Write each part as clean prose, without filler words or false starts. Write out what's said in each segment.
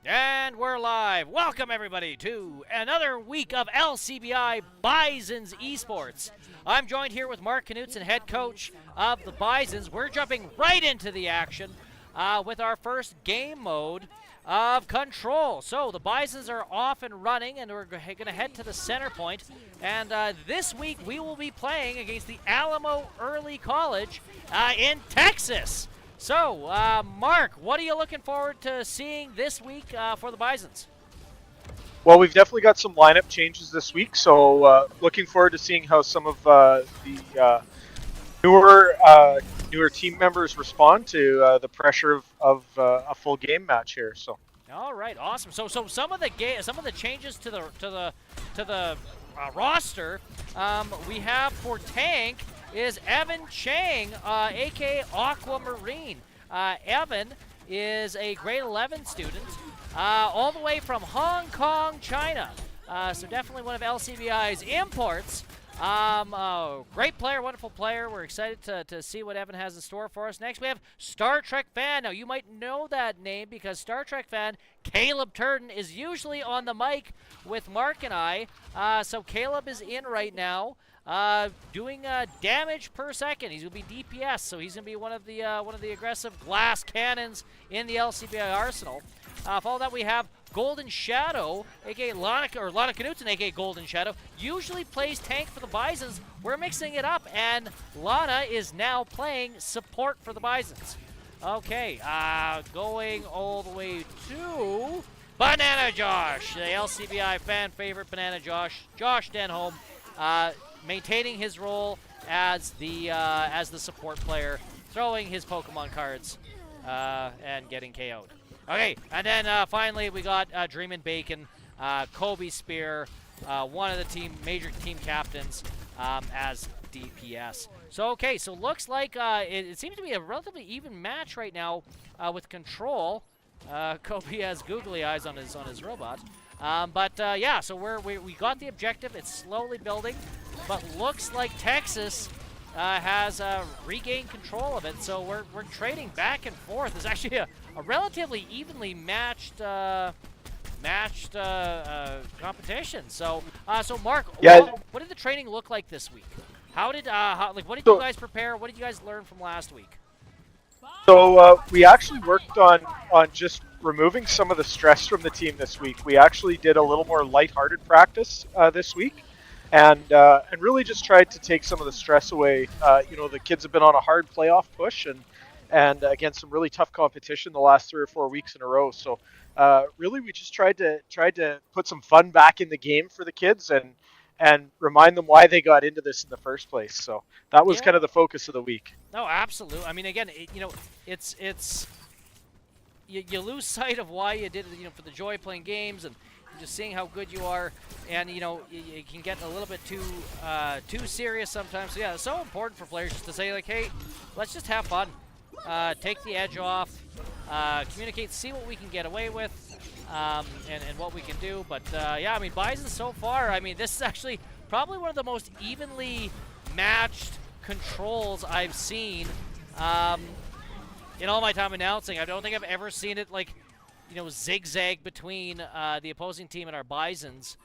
And we're live. Welcome, everybody, to another week of LCBI Bisons Esports. I'm joined here with Mark Knutson, head coach of the Bisons. We're jumping right into the action with our first game mode of Control. So the Bisons are off and running, and we're going to head to the center point. And this week we will be playing against the Alamo Early College in Texas. So, Mark, what are you looking forward to seeing this week for the Bisons? Well, we've definitely got some lineup changes this week, so looking forward to seeing how some of the newer team members respond to the pressure of a full game match here. So. All right, awesome. So some of the changes to the roster we have for Tank is Evan Chang, aka Aquamarine. Evan is a grade 11 student, all the way from Hong Kong, China. So definitely one of LCBI's imports. Great player, wonderful player. We're excited to see what Evan has in store for us. Next, we have Star Trek fan. Now, you might know that name because Star Trek fan Caleb Turden is usually on the mic with Mark and I. So Caleb is in right now, doing damage per second. He's going to be DPS, so he's going to be one of the aggressive glass cannons in the LCBI arsenal. Follow that, we have Golden Shadow, aka Lana Knutson, aka Golden Shadow, usually plays tank for the Bisons. We're mixing it up, and Lana is now playing support for the Bisons. Okay, going all the way to Banana Josh, the LCBI fan favorite Banana Josh, Josh Denholm, maintaining his role as the support player, throwing his Pokemon cards and getting KO'd. Okay, and then finally we got Dreamin' Bacon, Kobe Spear, one of the major team captains as DPS. So okay, so looks like it seems to be a relatively even match right now with Control. Kobe has googly eyes on his robot. Yeah, so we got the objective. It's slowly building, but looks like Texas has regained control of it. So we're trading back and forth. It's actually a relatively evenly matched competition. So Mark, yeah. what did the training look like this week? What did you guys prepare? What did you guys learn from last week? So we actually worked on just removing some of the stress from the team this week. We actually did a little more lighthearted practice this week, and really just tried to take some of the stress away. The kids have been on a hard playoff push and against some really tough competition the last 3 or 4 weeks in a row. So really we just tried to put some fun back in the game for the kids and remind them why they got into this in the first place. So that was kind of the focus of the week. No, absolutely. I mean, again, it's you lose sight of why you did it, for the joy of playing games and just seeing how good you are, and you can get a little bit too serious sometimes. So yeah, it's so important for players just to say like, hey, let's just have fun, take the edge off, communicate, see what we can get away with, and what we can do. But yeah, I mean, Bison so far, I mean, this is actually probably one of the most evenly matched controls I've seen in all my time announcing. I don't think I've ever seen it like, zigzag between the opposing team and our Bisons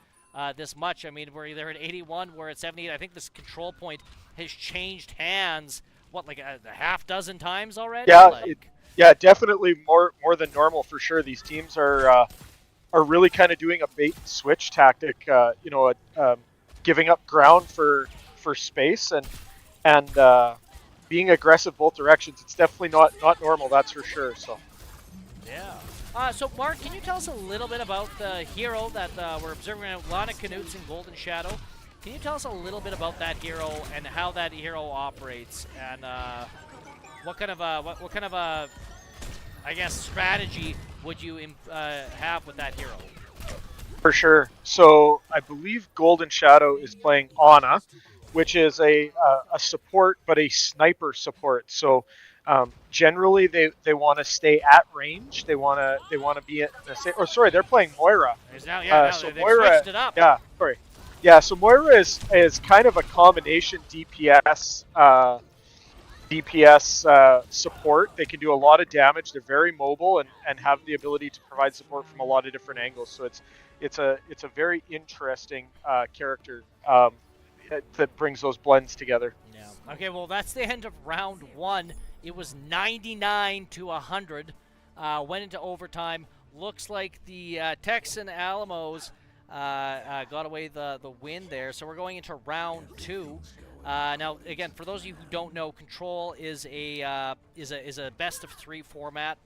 this much. I mean, we're either at 81, we're at 78. I think this control point has changed hands, like a half dozen times already? Yeah, yeah, definitely more than normal for sure. These teams are really kind of doing a bait and switch tactic, giving up ground for space and being aggressive both directions. It's definitely not normal, that's for sure. So yeah. So Mark, can you tell us a little bit about the hero that we're observing right now, Lana Knutson, Golden Shadow? Can you tell us a little bit about that hero and how that hero operates, and what kind of I guess strategy would you have with that hero? For sure. So I believe Golden Shadow is playing Ana, which is a support, but a sniper support. So generally they want to stay at range. They want to be at the same. Or sorry, they're playing Moira. So Moira switched it up. Yeah, sorry. Yeah, so Moira is kind of a combination DPS DPS support. They can do a lot of damage. They're very mobile and have the ability to provide support from a lot of different angles. So it's a very interesting character that brings those blends together. Yeah. Okay. Well, that's the end of round 1. It was 99 to 100. Went into overtime. Looks like the Texan Alamos got away the win there. So we're going into round 2. Now, again, for those of you who don't know, Control is a best of 3 format.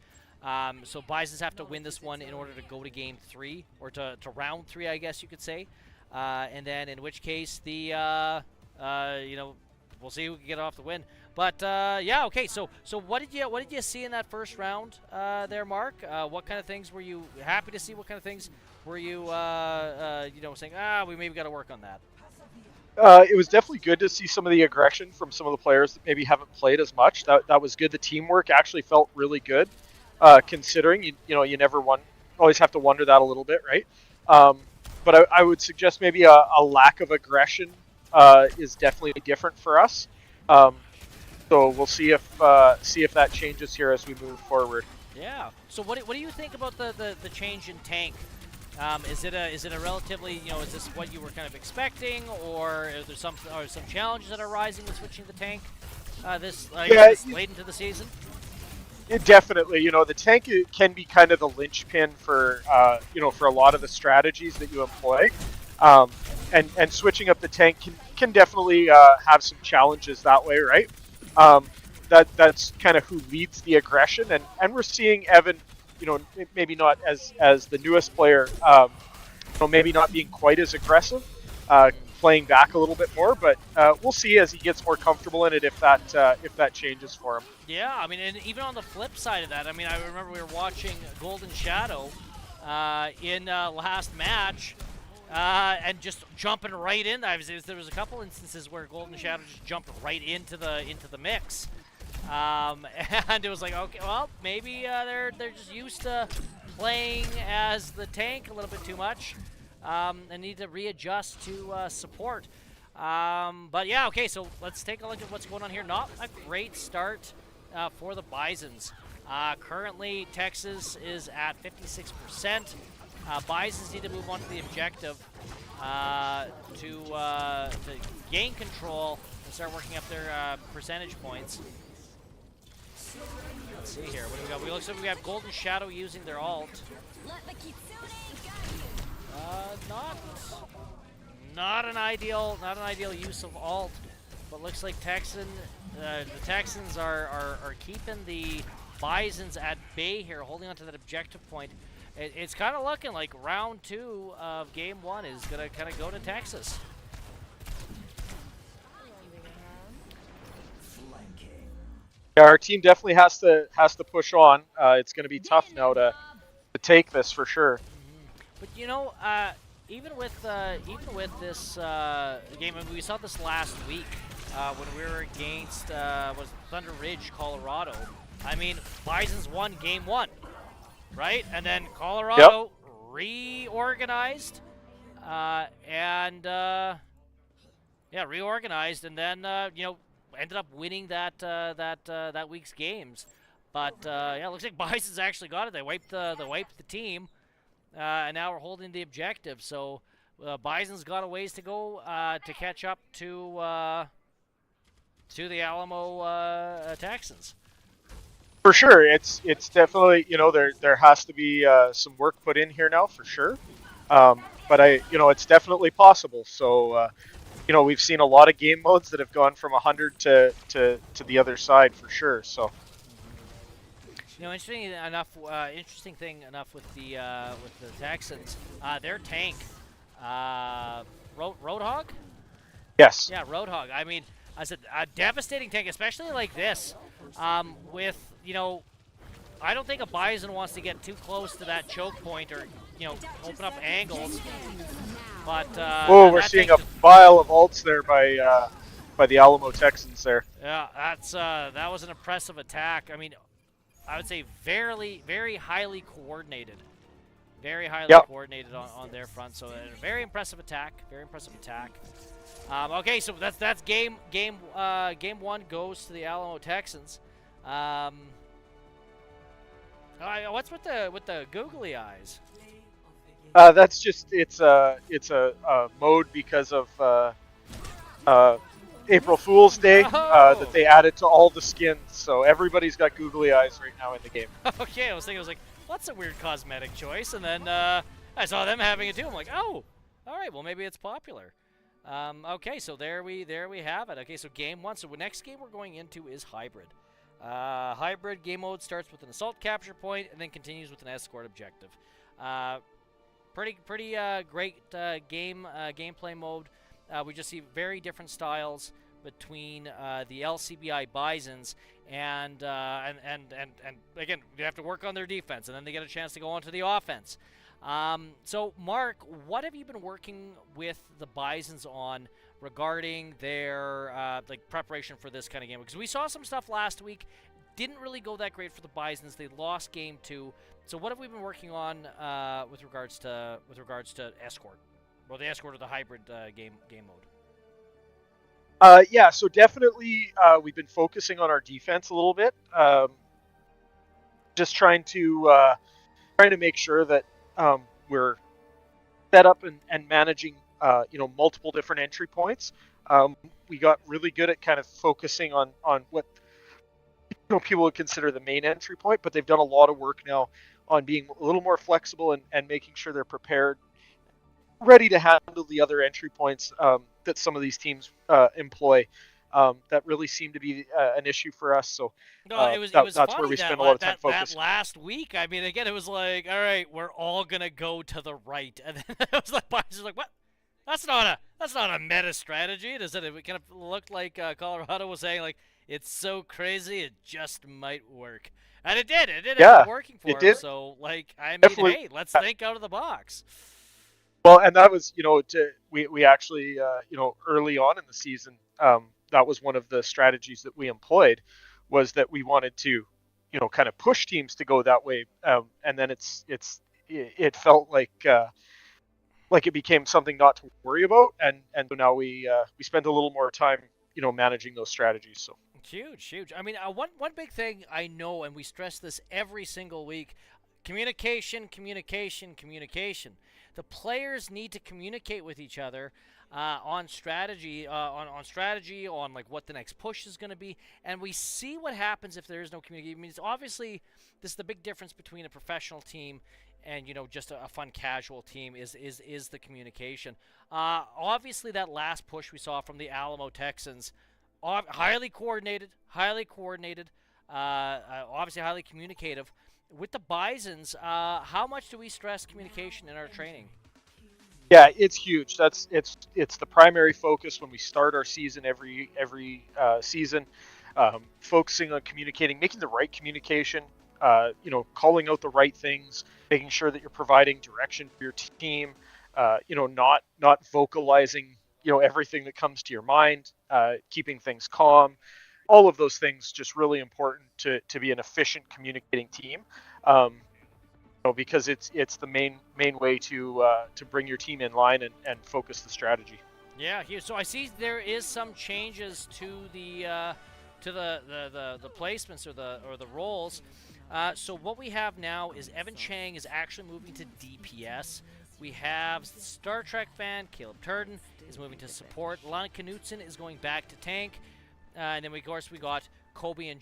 So Bisons have to win this one in order to go to game 3 or to round 3, I guess you could say. And then, in which case, we'll see who can get off the win. But yeah, okay. So what did you see in that first round there, Mark? What kind of things were you happy to see? What kind of things were you saying? We maybe got to work on that. It was definitely good to see some of the aggression from some of the players that maybe haven't played as much. That was good. The teamwork actually felt really good, considering you never always have to wonder that a little bit, right? But I would suggest maybe a lack of aggression is definitely different for us. So we'll see if that changes here as we move forward. Yeah. So what do you think about the change in tank? Is it a relatively, is this what you were kind of expecting, or are there some challenges that are rising with switching the tank this late into the season? Definitely. The tank can be kind of the linchpin for for a lot of the strategies that you employ, and switching up the tank can definitely have some challenges that way, right? That's kind of who leads the aggression, and we're seeing Evan, maybe not as the newest player, maybe not being quite as aggressive, playing back a little bit more, but we'll see as he gets more comfortable in it if that changes for him. Yeah, I mean, and even on the flip side of that, I mean, I remember we were watching Golden Shadow in last match, and just jumping right in. There was a couple instances where Golden Shadow just jumped right into the mix. And it was like, okay, well, maybe they're just used to playing as the tank a little bit too much, and need to readjust to support. But yeah, okay, so let's take a look at what's going on here. Not a great start for the Bisons. Currently, Texas is at 56%. Bisons need to move on to the objective to gain control and start working up their percentage points. Let's see here. What do we got? Looks like we have Golden Shadow using their ult. Not an ideal use of ult, but looks like the Texans are keeping the Bisons at bay here, holding on to that objective point. It's kind of looking like round 2 of game 1 is gonna kind of go to Texas. Yeah, our team definitely has to push on. It's going to be tough now to take this for sure. But even with this game, we saw this last week when we were against was Thunder Ridge, Colorado. I mean, Bisons won game 1, right? And then Colorado reorganized, reorganized, and then ended up winning that week's games. But yeah, it looks like Bison's actually got it. They wiped the team, and now we're holding the objective. So Bison's got a ways to go to catch up to the Alamo Texans. For sure, it's definitely there has to be some work put in here now for sure. But it's definitely possible. So. We've seen a lot of game modes that have gone from 100 to the other side for sure. So, interesting thing enough with the Texans, their tank, Roadhog. Yes. Yeah, Roadhog. I mean, I said a devastating tank, especially like this. With I don't think a Bison wants to get too close to that choke point or open up angles. But we're seeing a pile of ults there by the Alamo Texans there. Yeah, that was an impressive attack. I mean, I would say very, very highly coordinated. Very highly Yep. coordinated on their front. So a very impressive attack. Very impressive attack. Okay, so that's game one goes to the Alamo Texans. What's with the googly eyes? That's just it's a mode because of April Fool's Day that they added to all the skins, so everybody's got googly eyes right now in the game. Okay, I was like, what's a weird cosmetic choice? And then I saw them having it too. I'm like, oh, all right, well maybe it's popular. Okay, so there we have it. Okay, so game one. So the next game we're going into is hybrid. Hybrid game mode starts with an assault capture point and then continues with an escort objective. Pretty great gameplay mode. We just see very different styles between the LCBI Bisons and again, you have to work on their defense, and then they get a chance to go on to the offense. So, Mark, what have you been working with the Bisons on regarding their preparation for this kind of game? Because we saw some stuff last week, didn't really go that great for the Bisons. They lost game 2. So, what have we been working on with regards to escort, well, the escort or the hybrid game mode? Yeah, so definitely we've been focusing on our defense a little bit. Just trying to make sure that we're set up and managing multiple different entry points. We got really good at kind of focusing on what people would consider the main entry point, but they've done a lot of work now on being a little more flexible and making sure they're prepared, ready to handle the other entry points that some of these teams employ. That really seemed to be an issue for us. So it was that's funny where we spent a lot of time focusing. That last week, I mean, again, it was like, all right, we're all gonna go to the right, and then it was like, Bison's like, what? That's not a meta strategy. It kind of looked like Colorado was saying, like, it's so crazy, it just might work. And it did. It ended up working for them. So, like, I mean, definitely, hey, let's think out of the box. Well, and that was, we actually, early on in the season, that was one of the strategies that we employed, was that we wanted to, kind of push teams to go that way. And then it felt like it became something not to worry about. And so now we spend a little more time, managing those strategies. So. Huge. I mean, one big thing I know, and we stress this every single week, communication. The players need to communicate with each other on strategy, on like what the next push is going to be, and we see what happens if there is no communication. I mean, it's obviously this is the big difference between a professional team and just a fun casual team is the communication. Obviously, that last push we saw from the Alamo Texans. Highly coordinated, obviously highly communicative. With the Bisons, how much do we stress communication in our training? Yeah, it's huge. It's the primary focus when we start our season every season. Focusing on communicating, making the right communication. Calling out the right things, making sure that you're providing direction for your team. Not vocalizing everything that comes to your mind, keeping things calm. All of those things just really important to be an efficient communicating team, because it's the main way to bring your team in line and focus the strategy. Yeah, so I see there is some changes to the placements or the roles. So what we have now is Evan Chang is actually moving to DPS. We have Star Trek fan Caleb Turden is moving to support. Lana Knutson is going back to tank. And then, of course, we got Kobe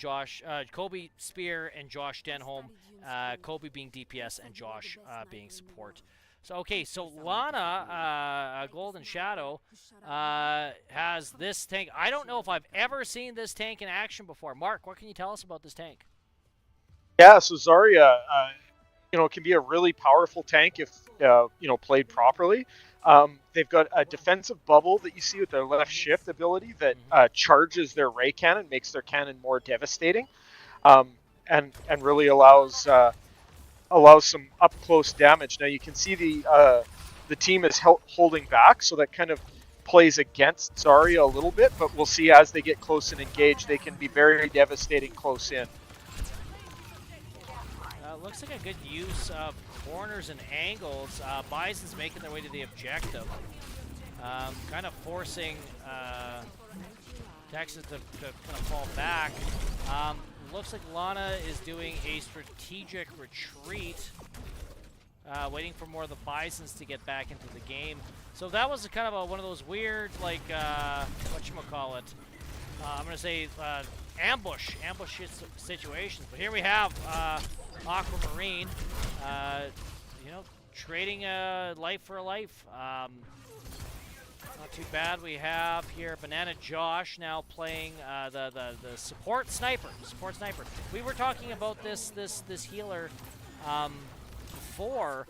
Spear and Josh Denholm. Kobe being DPS and Josh being support. So, okay, so Lana, Golden Shadow, has this tank. I don't know if I've ever seen this tank in action before. Mark, what can you tell us about this tank? Yeah, so Zarya, can be a really powerful tank if, played properly. They've got a defensive bubble that you see with their left shift ability that charges their ray cannon, makes their cannon more devastating, and really allows some up close damage. Now you can see the team is holding back, so that kind of plays against Zarya a little bit. But we'll see as they get close and engage, they can be very devastating close in. looks like a good use of corners and angles. Bison's making their way to the objective. Kind of forcing Texas to kind of fall back. Looks like Lana is doing a strategic retreat, waiting for more of the Bisons to get back into the game. So that was kind of one of those weird, like, whatchamacallit, I'm going to say ambush situations. But here we have Aquamarine, you know, trading life for a life. Not too bad. We have here Banana Josh now playing the support sniper. We were talking about this healer before.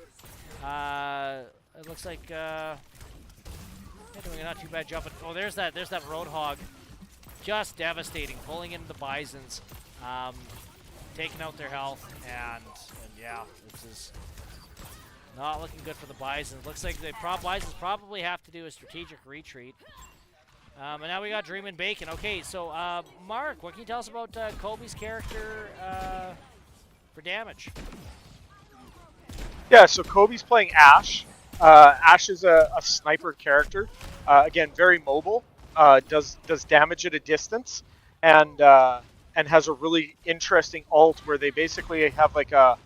It looks like they're doing a not too bad job. But oh, there's that Roadhog, just devastating, pulling into the Bisons, taking out their health, and yeah, this is not looking good for the Bisons. Looks like the Bisons probably have to do a strategic retreat. And now we got Dream and Bacon. Okay, so Mark, what can you tell us about Kobe's character for damage? Yeah, so Kobe's playing Ash. Ash is a sniper character. Again, very mobile. Does damage at a distance, and has a really interesting ult where they basically have like a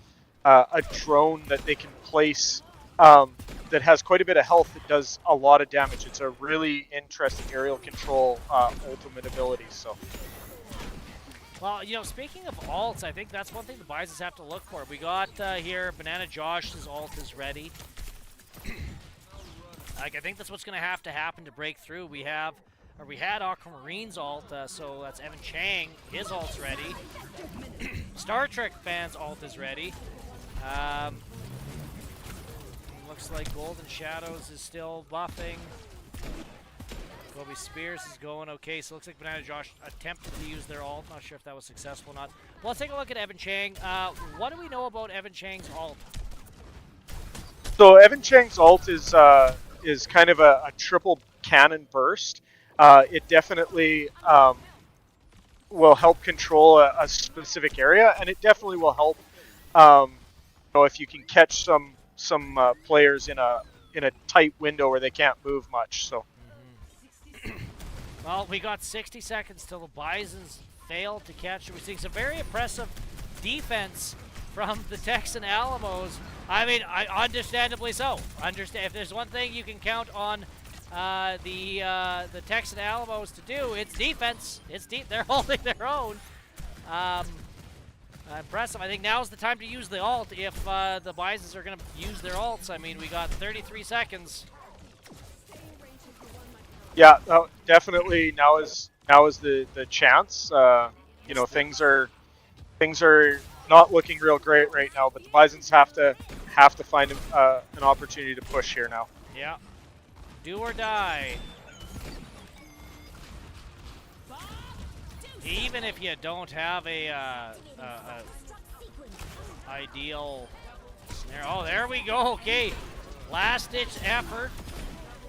drone that they can place that has quite a bit of health that does a lot of damage. It's a really interesting aerial control ultimate ability. So. Well, you know, speaking of ults, I think that's one thing the Bisons have to look for. We got here Banana Josh's ult is ready. Like, I think that's what's going to happen to break through. We had Aquamarine's ult, so that's Evan Chang. His ult's ready. Star Trek fans' ult is ready. Looks like Golden Shadows is still buffing. Kobe Spears is going okay, so looks like Banana Josh attempted to use their ult. Not sure if that was successful or not. Well, let's take a look at Evan Chang. What do we know about Evan Chang's ult? So Evan Chang's ult is kind of a triple cannon burst. It definitely will help control a specific area, and it definitely will help. You know, if you can catch some players in a tight window where they can't move much. So. Well, we got 60 seconds till the Bisons failed to catch. We're seeing some very impressive defense from the Texan Alamos. I mean, understandably so. If there's one thing you can count on the Texan Alamos to do, it's defense. They're holding their own. Impressive. I think now's the time to use the ult if the Bisons are going to use their ults. I mean, we got 33 seconds. Yeah, definitely. Now is the chance. You know, things are not looking real great right now, but the Bisons have to find an opportunity to push here now. Yeah, do or die. Even if you don't have a ideal scenario. Oh, there we go. Okay, last-ditch effort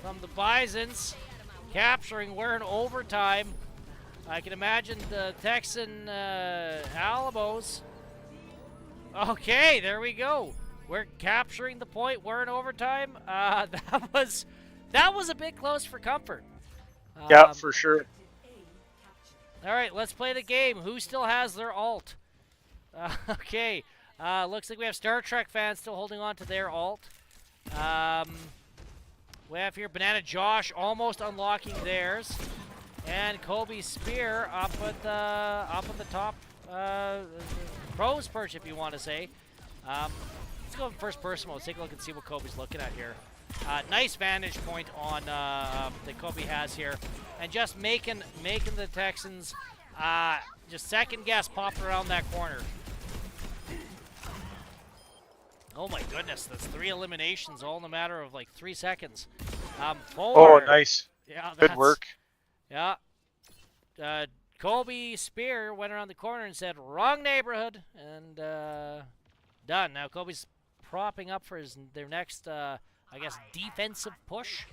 from the Bisons. Capturing, we're in overtime. I can imagine the Texan Alamos. Okay, there we go. We're capturing the point. We're in overtime. That was a bit close for comfort. Yeah, for sure. All right, let's play the game. Who still has their ult? Okay, looks like we have Star Trek fans still holding on to their ult. We have here Banana Josh almost unlocking theirs, and Kobe Spear up at the top pros perch, if you want to say. Let's go in first person mode. Take a look and see what Kobe's looking at here. Nice vantage point on that Kobe has here, and just making the Texans just second guess popping around that corner. Oh my goodness, that's 3 eliminations all in a matter of like 3 seconds. Oh, nice. Yeah, good work. Yeah. Kobe Spear went around the corner and said, wrong neighborhood, and done. Now Kobe's propping up for their next, I guess, defensive push.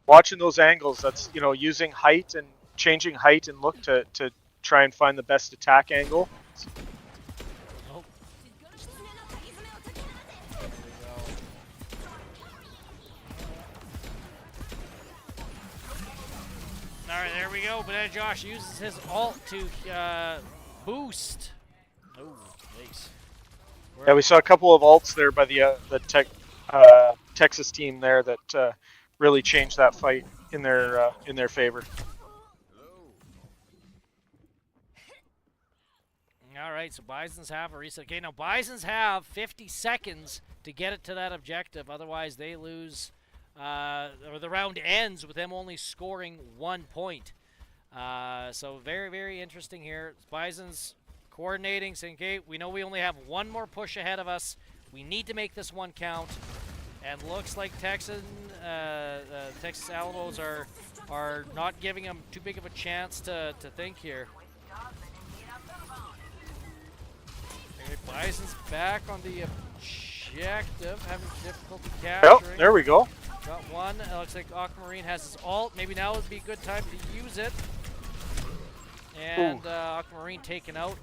Watching those angles, that's, you know, using height and changing height and look to try and find the best attack angle. there we go. But Josh uses his ult to boost. Oh, nice. Yeah, we saw a couple of ults there by the Texas team there that really changed that fight in their favor. All right, so Bisons have a reset. Okay, now Bisons have 50 seconds to get it to that objective. Otherwise, they lose, or the round ends with them only scoring 1 point. So very, very interesting here. Bisons coordinating, saying, okay, we know we only have one more push ahead of us. We need to make this one count. And looks like Texas Alamos are not giving them too big of a chance to think here. Bison's back on the objective, having difficulty capturing. Oh, there we go. Got one. It looks like Aquamarine has his ult. Maybe now would be a good time to use it. And Aquamarine taken out.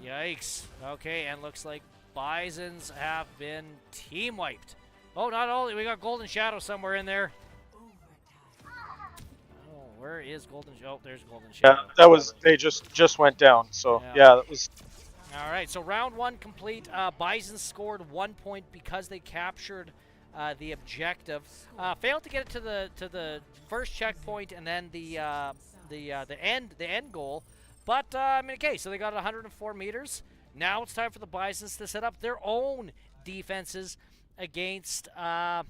Yikes. Okay, and looks like Bisons have been team wiped. Oh, not only we got Golden Shadow somewhere in there. Oh, where is Golden Shadow? Oh, there's Golden Shadow. Yeah, that was they just went down. So yeah, that was. All right, so round one complete. Bison scored 1 point because they captured the objective. Failed to get it to the first checkpoint and then the end goal. But I mean, okay, so they got 104 meters. Now it's time for the Bisons to set up their own defenses against the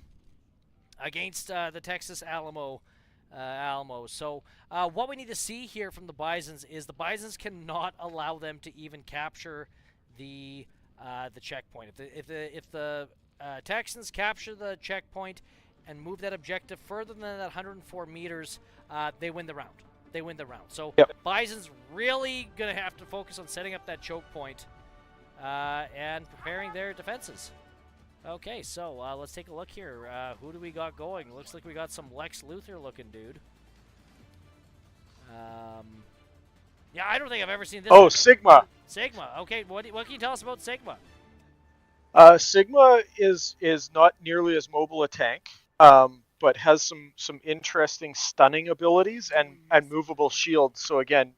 Texas Alamos. So what we need to see here from the Bisons is the Bisons cannot allow them to even capture the checkpoint. If the Texans capture the checkpoint and move that objective further than that 104 meters, they win the round. So Bison's really going to have to focus on setting up that choke point and preparing their defenses. Okay, so let's take a look here. Who do we got going? Looks like we got some Lex Luthor looking dude. Yeah, I don't think I've ever seen this. Oh, Sigma. Sigma. Okay, what can you tell us about Sigma? Sigma is not nearly as mobile a tank, but has some interesting stunning abilities and movable shields. So again,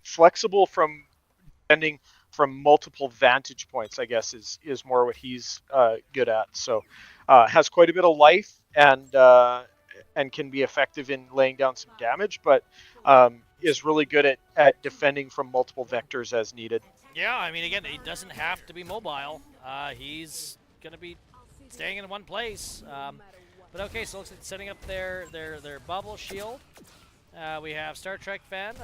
flexible from defending from multiple vantage points, I guess, is more what he's good at. So has quite a bit of life and can be effective in laying down some damage, but is really good at defending from multiple vectors as needed. Yeah, I mean, again, he doesn't have to be mobile. He's going to be staying in one place. But okay, so looks like setting up their bubble shield. We have Star Trek fan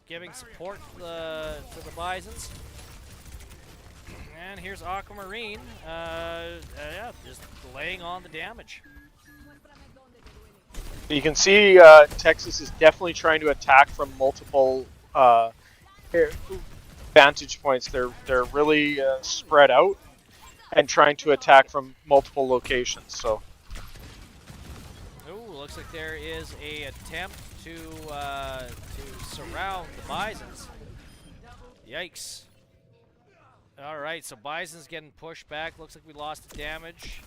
giving support to the Bisons. And here's Aquamarine, yeah, just laying on the damage. You can see Texas is definitely trying to attack from multiple vantage points. They're really spread out and trying to attack from multiple locations. So. Ooh, looks like there is a attempt to surround the Bisons. Yikes. All right, so Bison's getting pushed back. Looks like we lost the damage.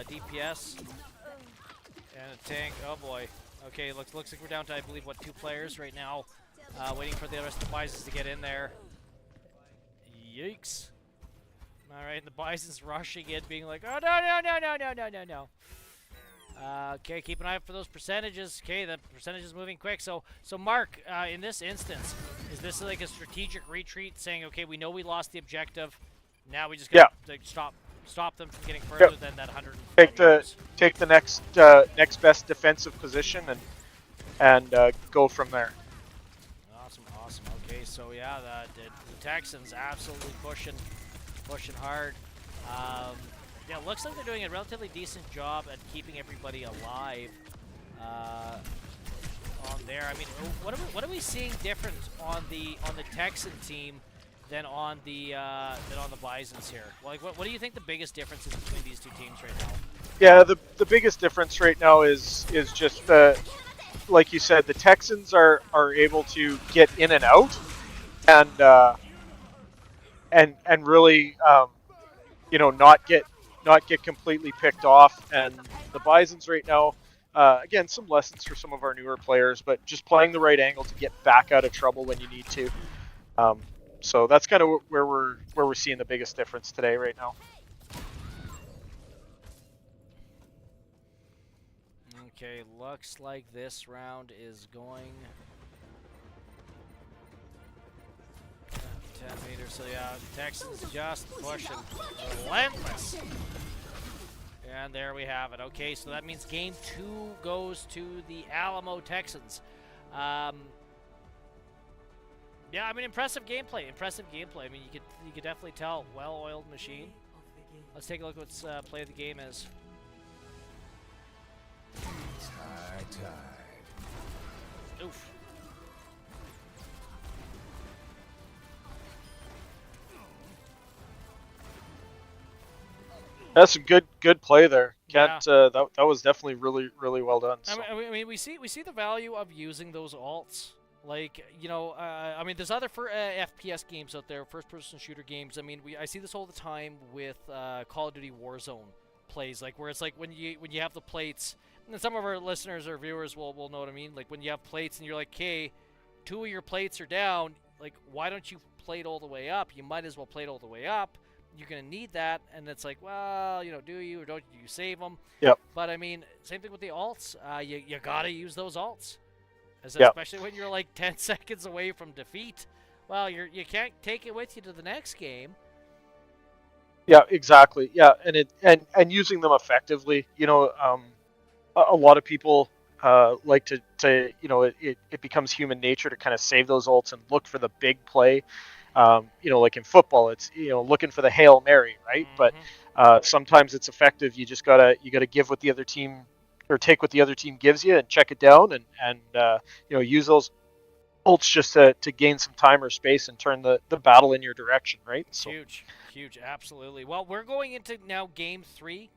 DPS and a tank. Oh boy. Okay, looks like we're down to, I believe, what, 2 players right now, waiting for the rest of the Bisons to get in there. Yikes. All right, and the Bison's rushing in, being like, oh no. Okay, keep an eye out for those percentages. Okay, the percentage is moving quick. So Mark, in this instance, is this like a strategic retreat, saying, okay, we know we lost the objective, now we just got to stop them from getting further than that 100? Take the next best defensive position and go from there. Awesome. Okay, so yeah, the Texans absolutely pushing hard. Yeah, looks like they're doing a relatively decent job at keeping everybody alive on there. I mean, what are we seeing different on the Texan team than on the Bisons here? Like, what do you think the biggest difference is between these two teams right now? Yeah, the biggest difference right now is just like you said, the Texans are able to get in and out and really not get completely picked off, and the Bisons right now again, some lessons for some of our newer players, but just playing the right angle to get back out of trouble when you need to. So that's kind of where we're seeing the biggest difference today right now. Okay, looks like this round is going 10 meters. So yeah, Texans just pushing relentless. And there we have it. Okay, so that means game 2 goes to the Alamo Texans. Yeah, I mean, impressive gameplay. Impressive gameplay. I mean, you could definitely tell, well-oiled machine. Let's take a look at what's play of the game is. Oof. That's some good play there. Can't Yeah. that was definitely really well done. So. I mean, we see the value of using those alts. Like, you know, I mean, there's other FPS games out there, first-person shooter games. I mean, I see this all the time with Call of Duty Warzone plays, like where it's like when you have the plates, and some of our listeners or viewers will know what I mean. Like when you have plates and you're like, okay, 2 of your plates are down. Like, why don't you plate all the way up? You might as well plate all the way up. You're gonna need that, and it's like, well, you know, do you or don't you save them? Yep. But I mean, same thing with the alts. You gotta use those alts. Yep. Especially when you're like 10 seconds away from defeat. Well, you can't take it with you to the next game. Yeah, exactly. Yeah, and using them effectively. You know, a lot of people like to you know, it becomes human nature to kind of save those ults and look for the big play. You know, like in football, it's, you know, looking for the Hail Mary, right? Mm-hmm. But sometimes it's effective. You just gotta give what the other team, or take what the other team gives you and check it down, and you know, use those ults just to gain some time or space and turn the battle in your direction, right? So. Huge, absolutely. Well, we're going into now game 3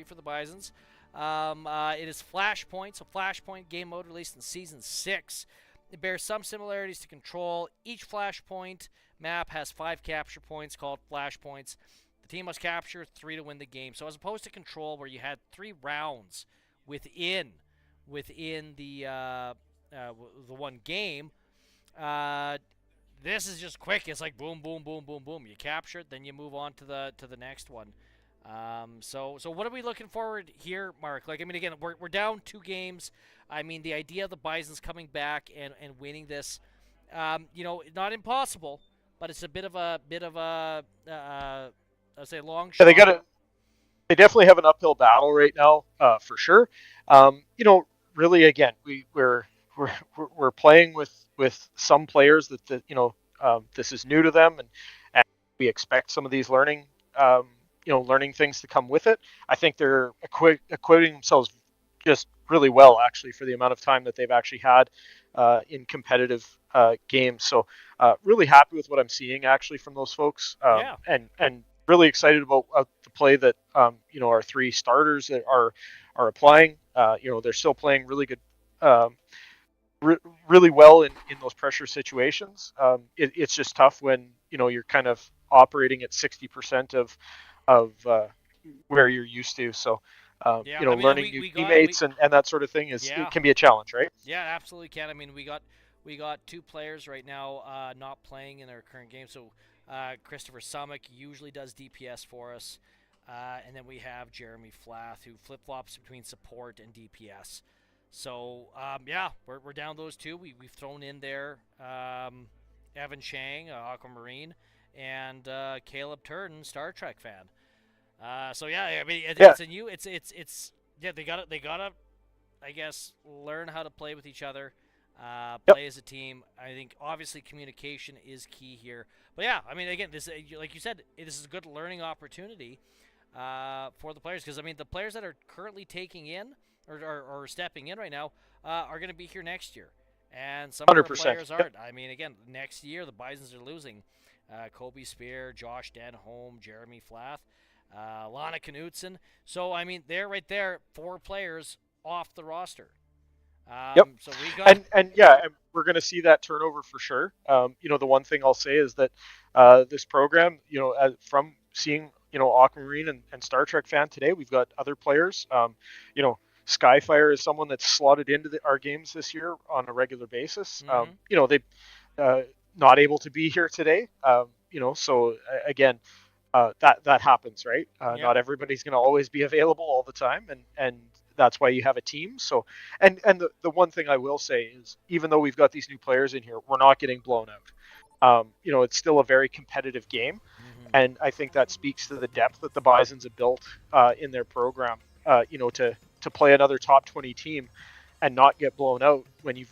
for the Bisons. It is Flashpoint, so Flashpoint game mode released in Season 6. It bears some similarities to Control. Each Flashpoint map has 5 capture points called Flashpoints. The team must capture 3 to win the game. So as opposed to Control, where you had 3 rounds within the one game, this is just quick. It's like boom, boom, boom, boom, boom. You capture it, then you move on to the next one. So what are we looking forward here, Mark? Like, I mean, again, we're down 2 games. I mean, the idea of the Bisons coming back and winning this, you know, not impossible, but it's a bit of a I'd say long shot. Yeah, they definitely have an uphill battle right now, for sure. You know, really, again, we're playing with some players that you know, this is new to them, and we expect some of these learning things to come with it. I think they're equipping themselves just really well, actually, for the amount of time that they've actually had in competitive games. So really happy with what I'm seeing actually from those folks, Yeah. and really excited about the play that you know, our 3 starters that are applying. You know, they're still playing really good. Really well in those pressure situations. It's just tough when, you know, you're kind of operating at 60% of where you're used to. So, Yeah, you know, I mean, learning new teammates and that sort of thing Yeah. it can be a challenge, right? Yeah, absolutely can. I mean, we got 2 players right now not playing in their current game. So Christopher Summick usually does DPS for us, and then we have Jeremy Flath, who flip-flops between support and DPS. So yeah, we're down those 2. We've thrown in there Evan Chang, Aquamarine, and Caleb Turton, Star Trek fan. So yeah, I mean, it's a new. It's yeah. They gotta, I guess, learn how to play with each other, play as a team. I think obviously communication is key here. But yeah, I mean, again, this, like you said, this is a good learning opportunity for the players, because I mean, the players that are currently taking in or stepping in right now are going to be here next year, and some of our 100%. players aren't. I mean, again, next year the Bisons are losing Kobe Spear, Josh Denholm, Jeremy Flath, Lana Knutson. So I mean, they're right there, 4 players off the roster. So we got and yeah, and we're going to see that turnover for sure. You know, the one thing I'll say is that this program, you know, from seeing, you know, Aquamarine and Star Trek fan today, we've got other players. You know, Skyfire is someone that's slotted into our games this year on a regular basis. You know, they not able to be here today. You know, so again, that happens, right? Yep. Not everybody's going to always be available all the time, and that's why you have a team. So, and the one thing I will say is, even though we've got these new players in here, we're not getting blown out. You know, it's still a very competitive game, and I think that speaks to the depth that the Bisons have built in their program. You know, to play another top 20 team and not get blown out when you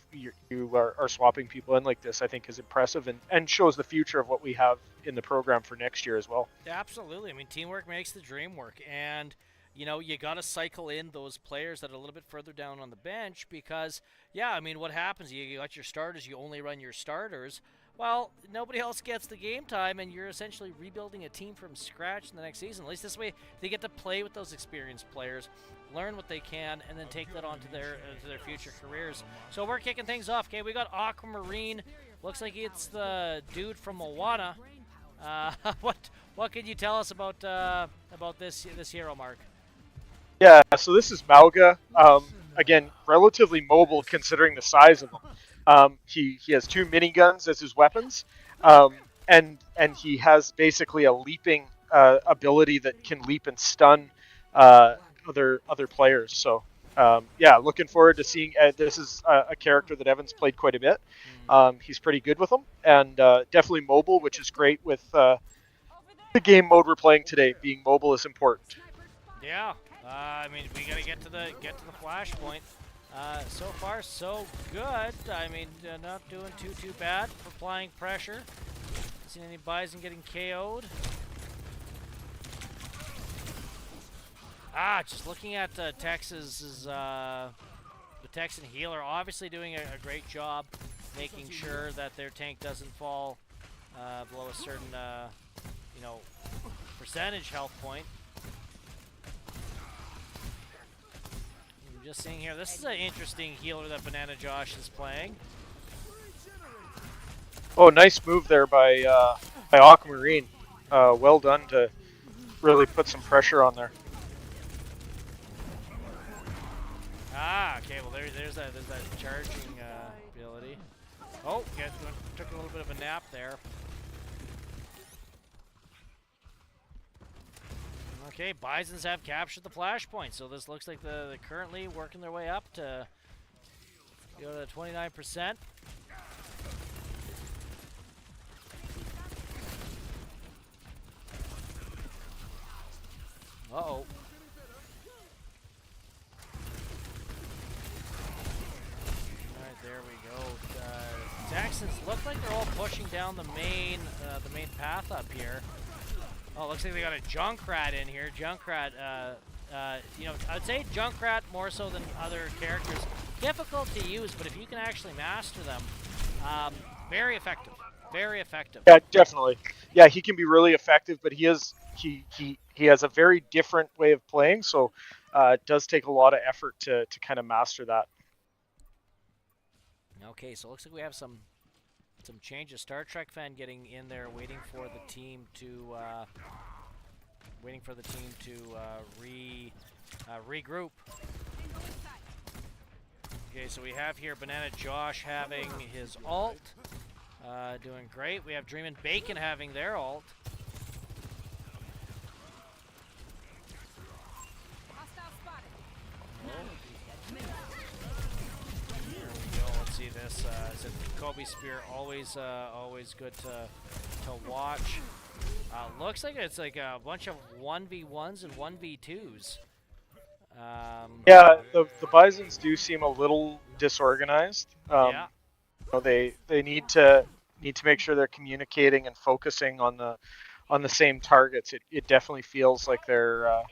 are swapping people in like this, I think is impressive and shows the future of what we have in the program for next year as well. Absolutely. I mean, teamwork makes the dream work, and you know, you got to cycle in those players that are a little bit further down on the bench because, yeah, I mean, what happens? You got your starters, you only run your starters. Well, nobody else gets the game time, and you're essentially rebuilding a team from scratch in the next season. At least this way, they get to play with those experienced players, learn what they can, and then take that on to their future careers. So we're kicking things off. Okay, we got Aquamarine. Looks like it's the dude from Moana. What can you tell us about this hero, Mark? Yeah, so this is Mauga. Again, relatively mobile considering the size of him. He has 2 miniguns as his weapons, and he has basically a leaping ability that can leap and stun other players. So yeah, looking forward to seeing. This is a character that Evan's played quite a bit. He's pretty good with them, and definitely mobile, which is great with the game mode we're playing today. Being mobile is important. Yeah. I mean, we gotta get to the flashpoint. So far, so good. I mean, not doing too bad for applying pressure. Seen any Bison getting KO'd? Just looking at Texas's the Texan healer, obviously doing a great job making sure that their tank doesn't fall below a certain you know, percentage health point. Just seeing here, this is an interesting healer that Banana Josh is playing. Oh, nice move there by Aquamarine. Well done to really put some pressure on there. Okay. Well, there's that charging ability. Oh, took a little bit of a nap there. Okay, Bisons have captured the flashpoint, so this looks like they're currently working their way up to go to 29%. Uh-oh. All right, there we go. Texans look like they're all pushing down the main path up here. Oh, looks like they got a Junkrat in here. Junkrat, you know, I'd say Junkrat more so than other characters. Difficult to use, but if you can actually master them, very effective. Very effective. Yeah, definitely. Yeah, he can be really effective, but he has a very different way of playing, so it does take a lot of effort to kind of master that. Okay, so it looks like we have some changes. Star Trek fan getting in there, waiting for the team to regroup. Okay, so we have here Banana Josh having his ult, doing great. We have Dreamin' Bacon having their ult. This is a Kobe Spear, always good to watch. Looks like it's like a bunch of 1v1s and 1v2s. Yeah, the Bisons do seem a little disorganized. Yeah. You know, they need to make sure they're communicating and focusing on the same targets. It definitely feels like they're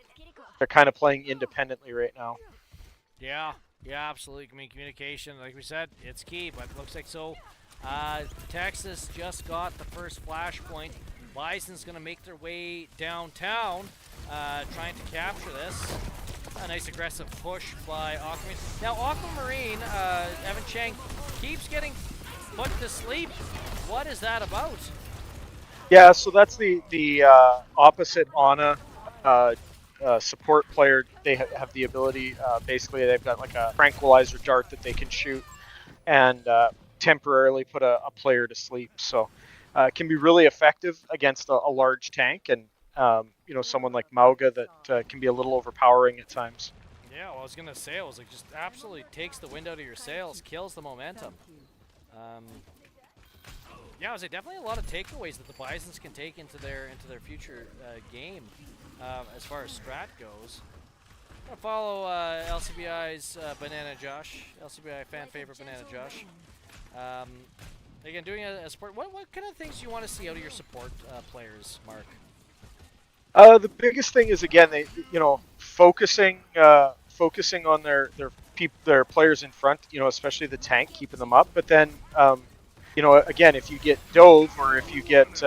kind of playing independently right now. Yeah. Yeah, absolutely. I mean, communication, like we said, it's key, but it looks like so. Texas just got the first flashpoint. Bison's going to make their way downtown, trying to capture this. A nice aggressive push by Aquamarine. Now, Aquamarine, Evan Chang, keeps getting put to sleep. What is that about? Yeah, so that's the opposite Ana support player, they have the ability, basically they've got like a tranquilizer dart that they can shoot and temporarily put a player to sleep. So it can be really effective against a large tank, and someone like Mauga that can be a little overpowering at times. Yeah, well, I was gonna say, it was like just absolutely takes the wind out of your sails, kills the momentum. Yeah, I was definitely a lot of takeaways that the Bisons can take into their future game as far as strat goes. I'm gonna follow LCBI's Banana Josh, LCBI fan favorite Banana Josh. Again, doing a support. What kind of things do you want to see out of your support players, Mark? The biggest thing is, again, they focusing on their players in front, especially the tank, keeping them up. But then again, if you get dove or if you get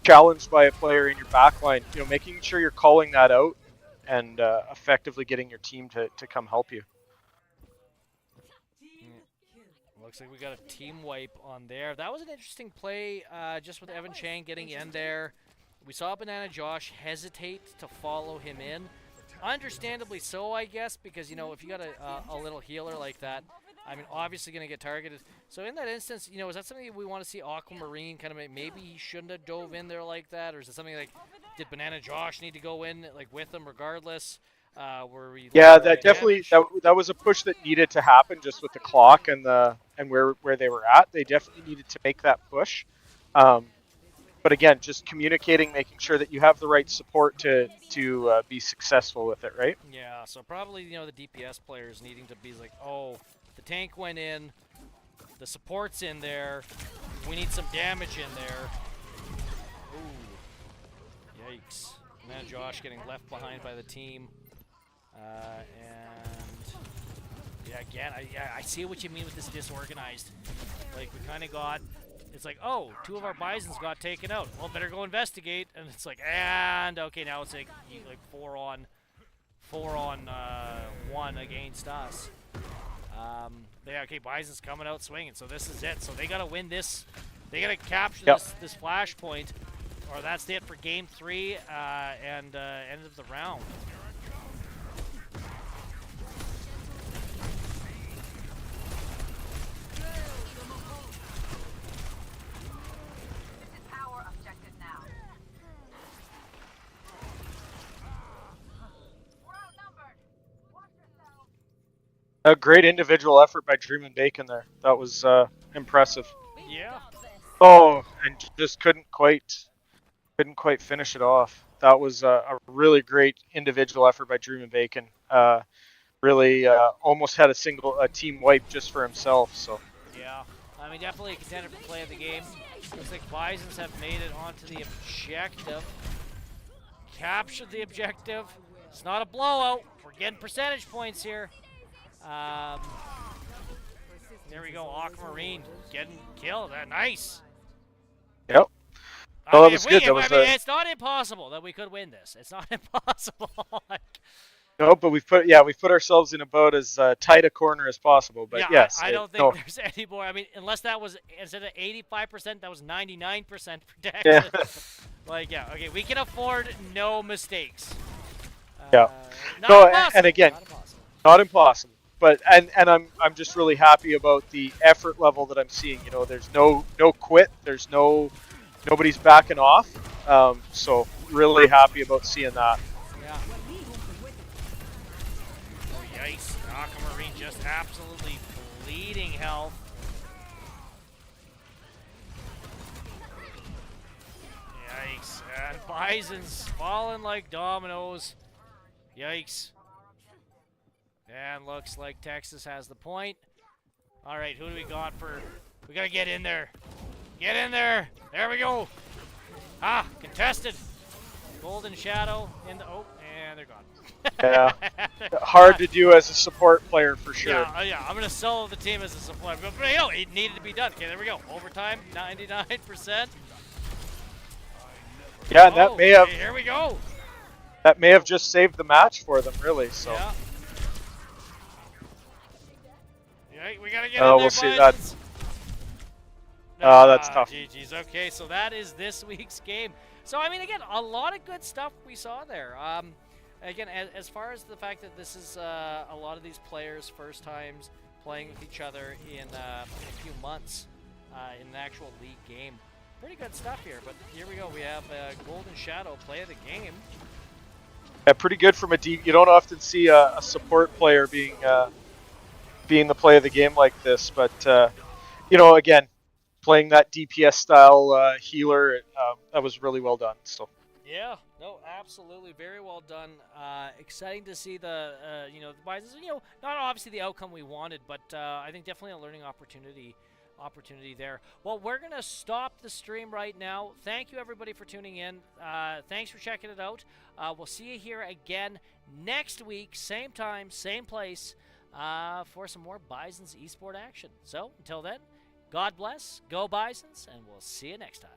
challenged by a player in your backline, making sure you're calling that out and effectively getting your team to come help you. Looks like we got a team wipe on there. That was an interesting play, just with Evan Chang getting in there. We saw Banana Josh hesitate to follow him in. Understandably so, I guess, because, if you got a little healer like that, I mean, obviously going to get targeted. So in that instance, is that something we want to see Aquamarine kind of maybe he shouldn't have dove in there like that? Or is it something like, did Banana Josh need to go in like with him regardless? Yeah, that definitely that was a push that needed to happen just with the clock and where they were at. They definitely needed to make that push. But again, just communicating, making sure that you have the right support to be successful with it, right? Yeah, so probably the DPS players needing to be like, oh, the tank went in, the support's in there, we need some damage in there. Ooh, yikes! And then Josh getting left behind by the team, and yeah, again, I see what you mean with this disorganized. Like we kind of got. It's like, oh, 2 of our Bisons got taken out. Well, better go investigate. And it's like, and okay, now it's like 4 on 1 against us. Yeah, okay, Bison's coming out swinging, so this is it. So they gotta win this. They gotta capture this flash point, or that's it for game 3 and end of the round. A great individual effort by Dream and Bacon there. That was impressive. Yeah. Oh, and just couldn't quite finish it off. That was a really great individual effort by Dream and Bacon. Really almost had a team wipe just for himself. So. Yeah, I mean definitely a contender for play of the game. Looks like Bisons have made it onto the objective. Captured the objective. It's not a blowout. We're getting percentage points here. There we go, Aquamarine getting killed. Nice. Yep. Well, that was good. It's not impossible that we could win this. It's not impossible. No, but we've put ourselves in about as tight a corner as possible. But yeah, yes, I don't think there's any more. I mean, unless that was instead of 85%, that was 99% protected. Yeah. Like, yeah, okay, we can afford no mistakes. Yeah. And again, not impossible. But and I'm just really happy about the effort level that I'm seeing. There's no quit. There's nobody's backing off. So really happy about seeing that. Yeah. Oh, yikes! Aquamarine just absolutely bleeding health. Yikes! And Bison's falling like dominoes. Yikes! And looks like Texas has the point. All right, who do we got for? We gotta get in there. Get in there. There we go. Ah, contested. Golden Shadow in the. Oh, and they're gone. Yeah. Hard to do as a support player for sure. Yeah. I'm gonna solo the team as a support. But it needed to be done. Okay, there we go. Overtime, 99%. Yeah, and that may have. Okay, here we go. That may have just saved the match for them, really. So. Yeah. We gotta get in there, we'll see that. Oh, that's tough. GG's. Okay, so that is this week's game. So, I mean, again, a lot of good stuff we saw there. Again, as far as the fact that this is a lot of these players' first times playing with each other in a few months in an actual league game. Pretty good stuff here, but here we go. We have Golden Shadow play of the game. Yeah, pretty good from a deep. You don't often see a support player being the play of the game like this, but you know, again, playing that DPS style healer, that was really well done. So. Yeah, no, absolutely, very well done. Exciting to see the the Bisons. Not obviously the outcome we wanted, but I think definitely a learning opportunity there. Well, we're gonna stop the stream right now. Thank you everybody for tuning in. Thanks for checking it out. We'll see you here again next week, same time, same place, for some more Bisons Esport action. So until then, God bless, go Bisons, and we'll see you next time.